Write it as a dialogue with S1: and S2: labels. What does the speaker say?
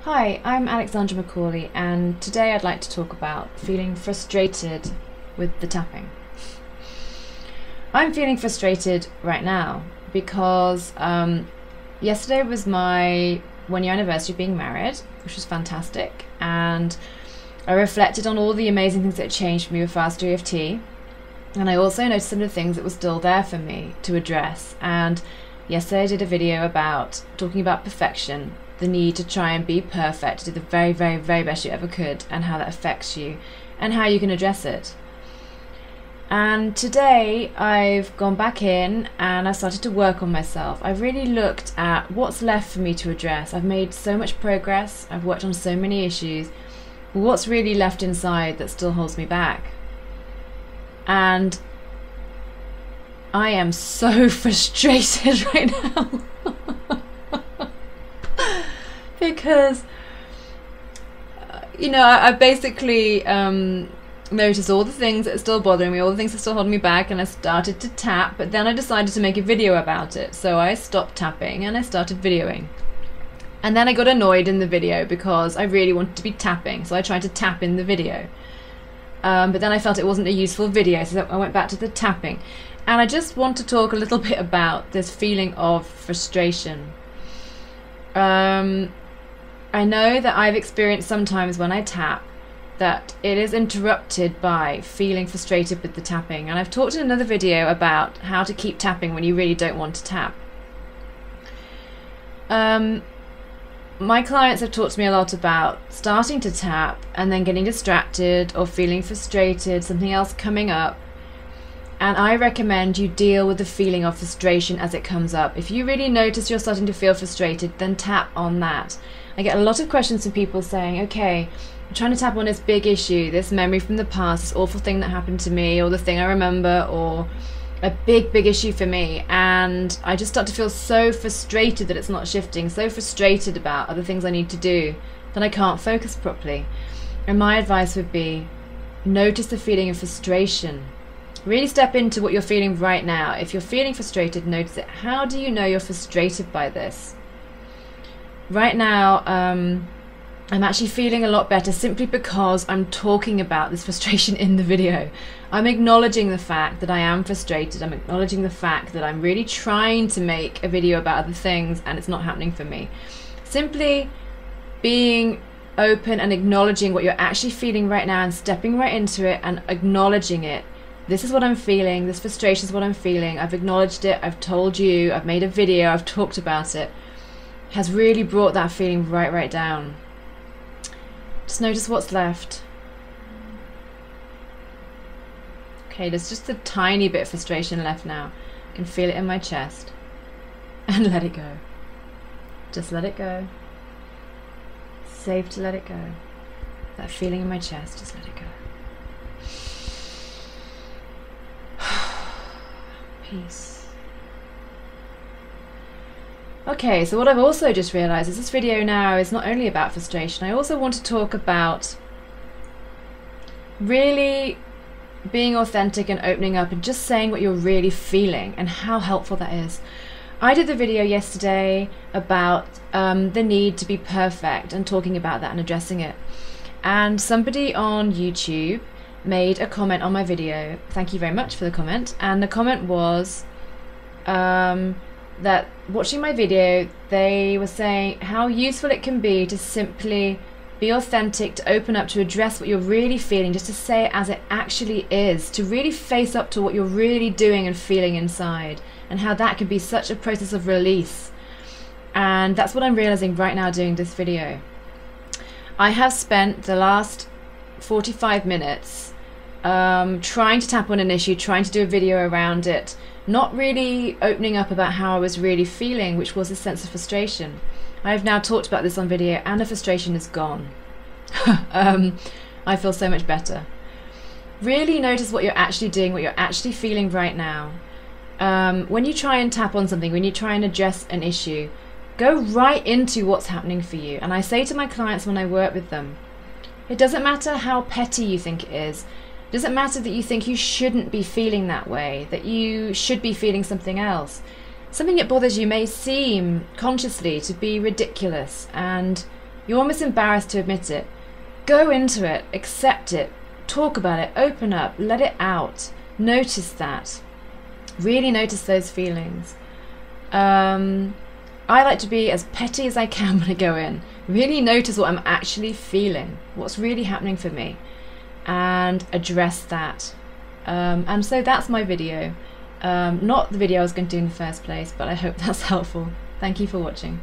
S1: Hi, I'm Alexandra McCauley, and today I'd like to talk about feeling frustrated with the tapping. I'm feeling frustrated right now because yesterday was my 1-year anniversary of being married, which was fantastic, and I reflected on all the amazing things that had changed for me with FasterEFT, and I also noticed some of the things that were still there for me to address. And yesterday I did a video about talking about perfection, the need to try and be perfect, to do the very, very, very best you ever could, and how that affects you and how you can address it. And today I've gone back in and I've started to work on myself. I've really looked at what's left for me to address. I've made so much progress, I've worked on so many issues. What's really left inside that still holds me back? And I am so frustrated right now. Because, you know, I've basically noticed all the things that are still bothering me, all the things that still hold me back, and I started to tap, but then I decided to make a video about it. So I stopped tapping and I started videoing. And then I got annoyed in the video because I really wanted to be tapping, so I tried to tap in the video. But then I felt it wasn't a useful video, so I went back to the tapping. And I just want to talk a little bit about this feeling of frustration. I know that I've experienced sometimes when I tap that it is interrupted by feeling frustrated with the tapping, and I've talked in another video about how to keep tapping when you really don't want to tap. My clients have talked to me a lot about starting to tap and then getting distracted or feeling frustrated, something else coming up. And I recommend you deal with the feeling of frustration as it comes up. If you really notice you're starting to feel frustrated, then tap on that. I get a lot of questions from people saying, okay, I'm trying to tap on this big issue, this memory from the past, this awful thing that happened to me, or the thing I remember, or a big, big issue for me. And I just start to feel so frustrated that it's not shifting, so frustrated about other things I need to do that I can't focus properly. And my advice would be, notice the feeling of frustration. Really step into what you're feeling right now. If you're feeling frustrated, notice it. How do you know you're frustrated by this? Right now, I'm actually feeling a lot better simply because I'm talking about this frustration in the video. I'm acknowledging the fact that I am frustrated. I'm acknowledging the fact that I'm really trying to make a video about other things and it's not happening for me. Simply being open and acknowledging what you're actually feeling right now and stepping right into it and acknowledging it. This is what I'm feeling, this frustration is what I'm feeling, I've acknowledged it, I've told you, I've made a video, I've talked about it, has really brought that feeling right down. Just notice what's left. Okay, there's just a tiny bit of frustration left now. I can feel it in my chest. And let it go. Just let it go. Safe to let it go. That feeling in my chest, just let it go. Peace. Okay, so what I've also just realized is this video now is not only about frustration. I also want to talk about really being authentic and opening up and just saying what you're really feeling and how helpful that is. I did the video yesterday about the need to be perfect and talking about that and addressing it. And somebody on YouTube made a comment on my video. Thank you very much for the comment. And the comment was that watching my video, they were saying how useful it can be to simply be authentic, to open up, to address what you're really feeling, just to say it as it actually is, to really face up to what you're really doing and feeling inside, and how that can be such a process of release. And that's what I'm realizing right now doing this video. I have spent the last 45 minutes trying to tap on an issue, trying to do a video around it, not really opening up about how I was really feeling, which was a sense of frustration. I've now talked about this on video and the frustration is gone. I feel so much better. Really notice what you're actually doing, what you're actually feeling right now. When you try and tap on something, when you try and address an issue, go right into what's happening for you. And I say to my clients when I work with them, it doesn't matter how petty you think it is. It doesn't matter that you think you shouldn't be feeling that way, that you should be feeling something else. Something that bothers you may seem consciously to be ridiculous, and You're almost embarrassed to admit it. Go into it, accept it, talk about it, open up, let it out. Notice that. Really notice those feelings. I like to be as petty as I can when I go in. Really notice what I'm actually feeling, what's really happening for me, and address that. And so that's my video. Not the video I was going to do in the first place, but I hope that's helpful. Thank you for watching.